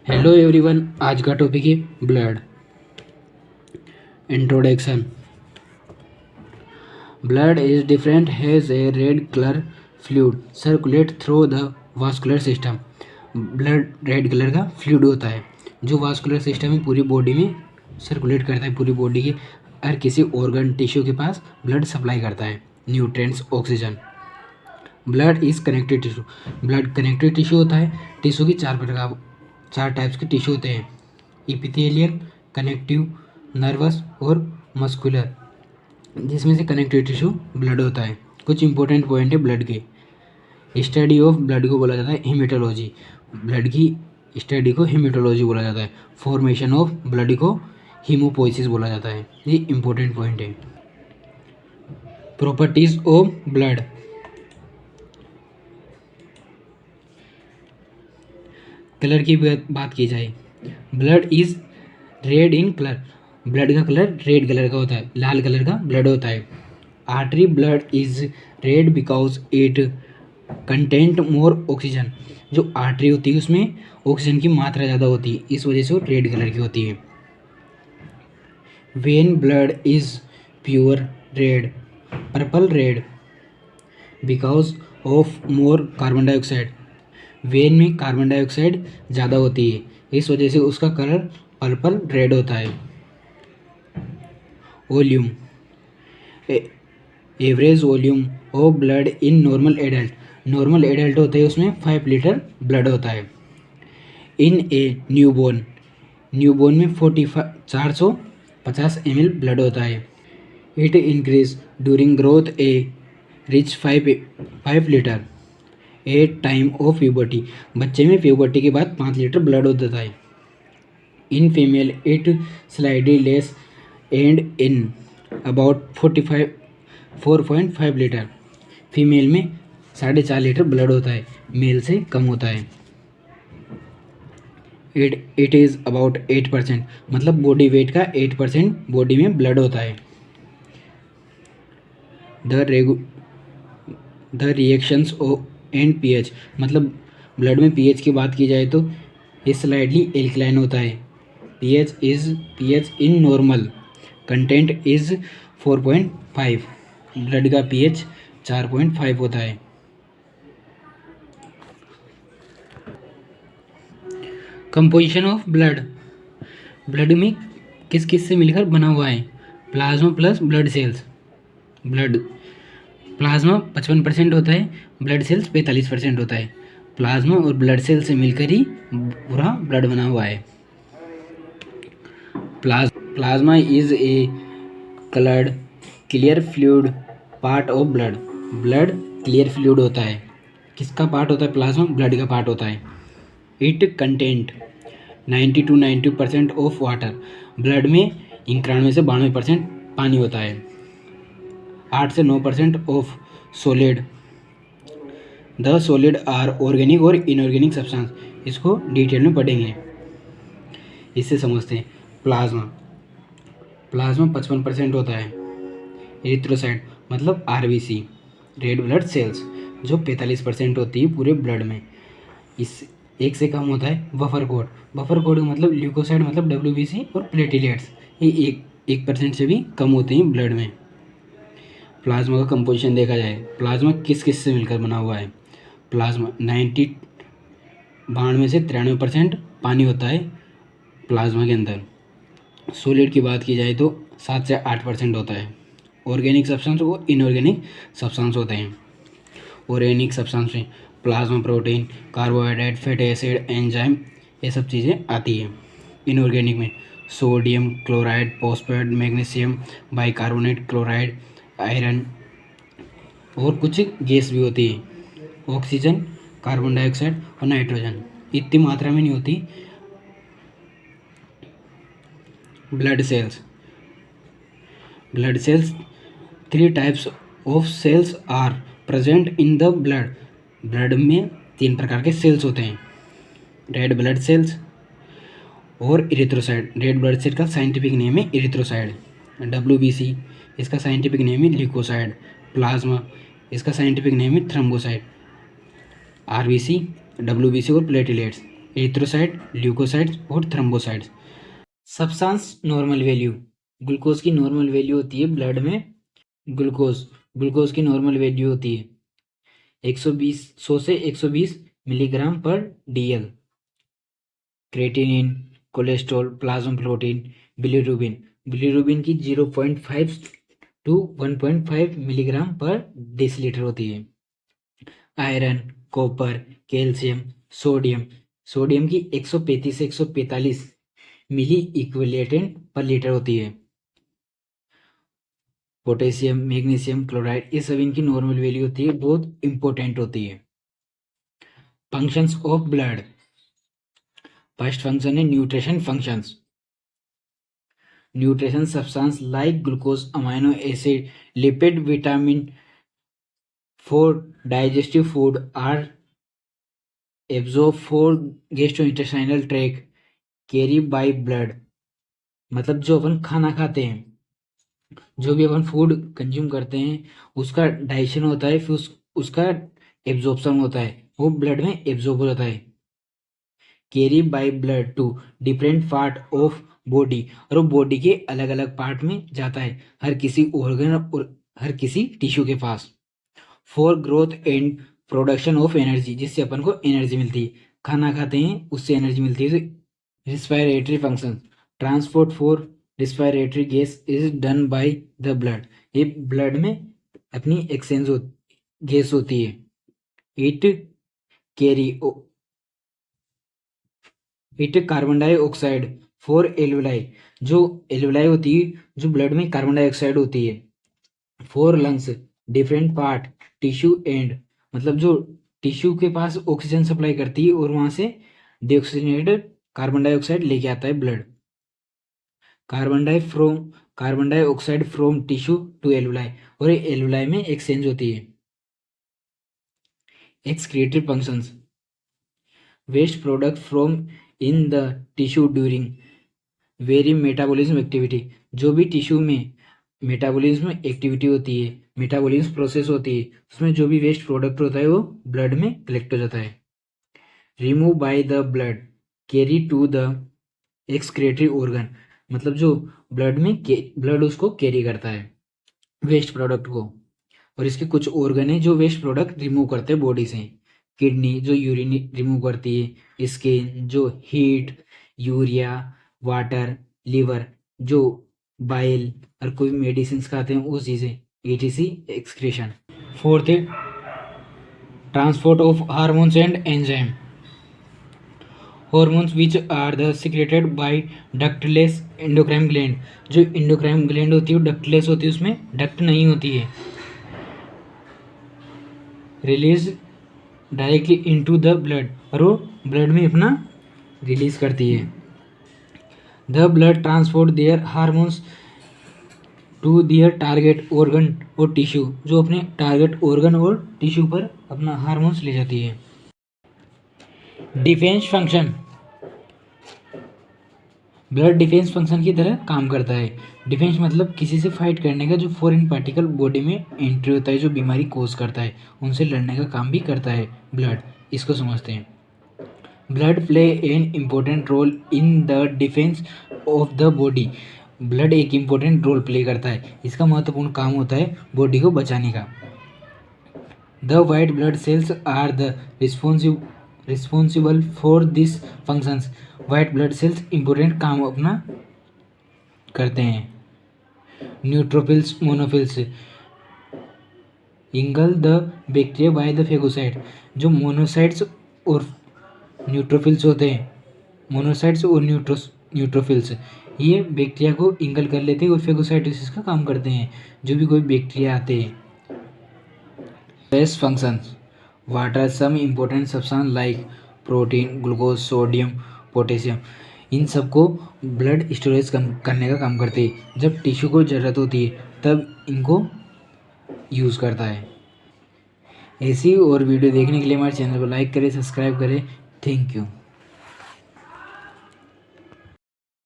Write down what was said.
Hello everyone, आज का topic है blood. Introduction. Blood is different has a red colour fluid circulate through the vascular system. Blood red colour का fluid होता है जो vascular system में पूरी बॉडी में सर्कुलेट करता है। पूरी बॉडी के हर किसी ऑर्गन टिश्यू के पास ब्लड सप्लाई करता है nutrients, oxygen. Blood is connective tissue. Blood connective tissue होता है। टिश्यू की चार टाइप्स के टिश्यू होते हैं: इपिथेलियल, कनेक्टिव, नर्वस और मस्कुलर, जिसमें से कनेक्टिव टिश्यू ब्लड होता है। कुछ इंपॉर्टेंट पॉइंट है ब्लड के। स्टडी ऑफ ब्लड को बोला जाता है हेमेटोलॉजी। ब्लड की स्टडी को हेमेटोलॉजी बोला जाता है। फॉर्मेशन ऑफ ब्लड को हीमोपोइसिस बोला जाता है। ये इंपॉर्टेंट पॉइंट है। Properties of blood. कलर की बात की जाए, blood is red in colour. Blood का कलर रेड कलर का होता है, लाल कलर का ब्लड होता है। Artery blood is red because it content more oxygen. जो आर्टरी होती है उसमें ऑक्सीजन की मात्रा ज़्यादा होती है, इस वजह से वो रेड कलर की होती है। When blood is pure red, purple red because of more carbon dioxide. When में कार्बन डाइऑक्साइड ज़्यादा होती है, इस वजह से उसका कलर पर्पल रेड होता है। Volume. Average volume of blood in normal adult. Normal adult होते हैं उसमें 5 लीटर ब्लड होता है। इन ए न्यूबॉर्न, न्यूबॉर्न में 450 ml ब्लड होता है। It increase during growth A rich 5 litre at time of puberty. बच्चे में प्यूबर्टी के बाद 5 लीटर ब्लड होता है। In female it slightly less and in about 4.5 litre. Female में 4.5 लीटर ब्लड होता है, मेल से कम होता है। इट इज़ अबाउट 8%, मतलब बॉडी वेट का 8% बॉडी में ब्लड होता है। The reactions of and pH, मतलब ब्लड में pH की बात की जाए तो ये स्लाइडली एल्कलाइन होता है। pH in normal content is 4.5। Blood का pH 4.5 होता है। Composition of blood. ब्लड में किस किस से मिलकर बना हुआ है? Plasma plus blood cells. Blood plasma 55% होता है, ब्लड सेल्स 45% होता है। प्लाज्मा और ब्लड सेल से मिलकर ही पूरा ब्लड बना हुआ है। Plasma is a coloured clear fluid part of blood. Blood clear fluid होता है। किसका पार्ट होता है? प्लाज्मा ब्लड का पार्ट होता है। It content 90 to 92% of water. Blood में 91 से 92% पानी होता है। 8 से 9% of solid. The solid are organic और इनऑर्गेनिक सब्सटेंस। इसको डिटेल में पढ़ेंगे, इससे समझते हैं। प्लाज्मा 55% होता है। एरिथ्रोसाइट मतलब RBC, रेड ब्लड सेल्स, जो 45% होती है पूरे ब्लड में। इस एक से कम होता है बफर कोड मतलब ल्यूकोसाइड मतलब WBC और प्लेटिलेट्स, ये 1% से भी कम होते हैं ब्लड में। प्लाज्मा का कंपोजिशन देखा जाए, प्लाज्मा किस किस से मिलकर बना हुआ है? प्लाज्मा 92 से 93% पानी होता है प्लाज्मा के अंदर। सॉलिड की बात की जाए तो 7 से 8% होता है। ऑर्गेनिक सब्सटेंस और इनऑर्गेनिक सब्सटेंस होते हैं। ऑर्गेनिक सब्सटेंस में plasma protein, carbohydrate, fatty acid, enzyme, ये सब चीज़ें आती हैं। इनऑर्गेनिक में sodium chloride, phosphate, magnesium, bicarbonate, chloride, iron और कुछ गैस भी होती है, ऑक्सीजन, कार्बन डाइऑक्साइड और नाइट्रोजन। इतनी मात्रा में नहीं होती। Blood cells 3 types of cells are present in the blood. Blood में 3 प्रकार के सेल्स होते हैं: रेड ब्लड सेल्स और इरिथ्रोसाइड। रेड ब्लड सेल का साइंटिफिक नेम है इरिथ्रोसाइड। WBC इसका साइंटिफिक नेम है ल्यूकोसाइड। प्लाज्मा इसका साइंटिफिक नेम है थ्रोम्बोसाइट। RBC, WBC और प्लेटिलेट्स एरिथ्रोसाइट, ल्यूकोसाइट्स और thrombocytes. Substance normal value, glucose की नॉर्मल वैल्यू होती है ब्लड में, ग्लूकोज की नॉर्मल वैल्यू होती है 100 से 120 मिलीग्राम पर DL. Creatinine, cholesterol, plasma protein, bilirubin की 0.5 टू 1.5 मिलीग्राम पर डेसीलीटर होती है। आयरन, कॉपर, कैल्शियम, सोडियम की 135 से 145 मिली इक्विवेलेंट पर लीटर होती है। पोटेशियम, मैग्नीशियम क्लोराइड, ये सब इनकी नॉर्मल वैल्यू होती है, बहुत इंपॉर्टेंट होती है। Functions of blood, first function है nutrition functions. Nutrition substance like glucose, amino acid, lipid, vitamin for digestive food are absorb for gastrointestinal tract carry by blood. मतलब जो अपन खाना खाते हैं, जो भी अपन फूड कंज्यूम करते हैं, उसका डाइजेशन होता है, फिर उसका एब्जॉर्प्शन होता है, वो ब्लड में एब्जॉर्ब हो जाता है। Carry by blood to different part of body, और वो बॉडी के अलग अलग पार्ट में जाता है, हर किसी ऑर्गन और हर किसी टिश्यू के पास। For growth and production of energy, जिससे अपन को एनर्जी मिलती है, खाना खाते हैं उससे एनर्जी मिलती है। Respiratory function, transport for respiratory gas is done by the blood, ये ब्लड में अपनी एक्सचेंज गैस होती है। It carry it carbon dioxide for alveoli, जो एल्वुलाई होती है, जो ब्लड में कार्बन डाइऑक्साइड होती है। For lungs, different part tissue and, मतलब जो टिश्यू के पास ऑक्सीजन सप्लाई करती है और वहां से डिऑक्सीजनेटेड कार्बन डाइऑक्साइड लेके आता है blood. Carbon dioxide from tissue to alveoli, और ये एल्वुलाई में एक्सचेंज होती है। Excretory functions, waste product from in the tissue during very metabolism activity, जो भी टिश्यू में मेटाबॉलिज्म एक्टिविटी होती है, मेटाबॉलिज्म प्रोसेस होती है, उसमें जो भी वेस्ट प्रोडक्ट होता है वो ब्लड में कलेक्ट हो जाता है। Remove by the blood carry to the excretory organ, मतलब जो ब्लड में ब्लड उसको कैरी करता है वेस्ट प्रोडक्ट को, और इसके कुछ ऑर्गन है जो वेस्ट प्रोडक्ट रिमूव करते हैं बॉडी से। किडनी जो यूरिन रिमूव करती है, स्किन जो हीट, यूरिया, वाटर, लिवर जो बाइल, और कोई मेडिसिन खाते हैं वो चीज़ें, ETC एक्सक्रीशन। फोर्थ है transport of hormones and enzyme, hormones which are the secreted by ductless endocrine gland, जो एंडोक्राइन ग्लैंड होती है वो डक्टलेस होती है, उसमें डक्ट नहीं होती है। Release directly into the blood, और वो ब्लड में अपना रिलीज करती है। The blood transport their hormones to their target organ और टिश्यू, जो अपने टारगेट ऑर्गन और टिश्यू पर अपना हार्मोन्स ले जाती है। Defence function, blood defence function की तरह काम करता है। डिफेंस मतलब किसी से फाइट करने का, जो फॉरेन पार्टिकल बॉडी में एंट्री होता है, जो बीमारी कोज करता है, उनसे लड़ने का काम भी करता है ब्लड, इसको समझते हैं। Blood play an important role in the defence of the body, blood एक इम्पोर्टेंट रोल प्ले करता है, इसका महत्वपूर्ण काम होता है बॉडी को बचाने का। The white blood cells are the responsible for this functions, white blood cells important काम अपना करते हैं। Neutrophils, monophils engulf the bacteria by the phagocyte, जो मोनोसाइट्स और न्यूट्रोफिल्स होते हैं, मोनोसाइट्स और न्यूट्रोफिल्स, ये बैक्टीरिया को इंगल कर लेते हैं और फेगोसाइटोसिस का काम करते हैं, जो भी कोई बैक्टीरिया आते हैं। Stress functions, what are some important substance like protein, glucose, sodium, potassium, इन सबको ब्लड स्टोरेज करने का काम करते हैं। जब टिश्यू को ज़रूरत होती है तब इनको यूज़ करता है। ऐसी और वीडियो देखने के लिए हमारे चैनल को लाइक करें, सब्सक्राइब करें। Thank you.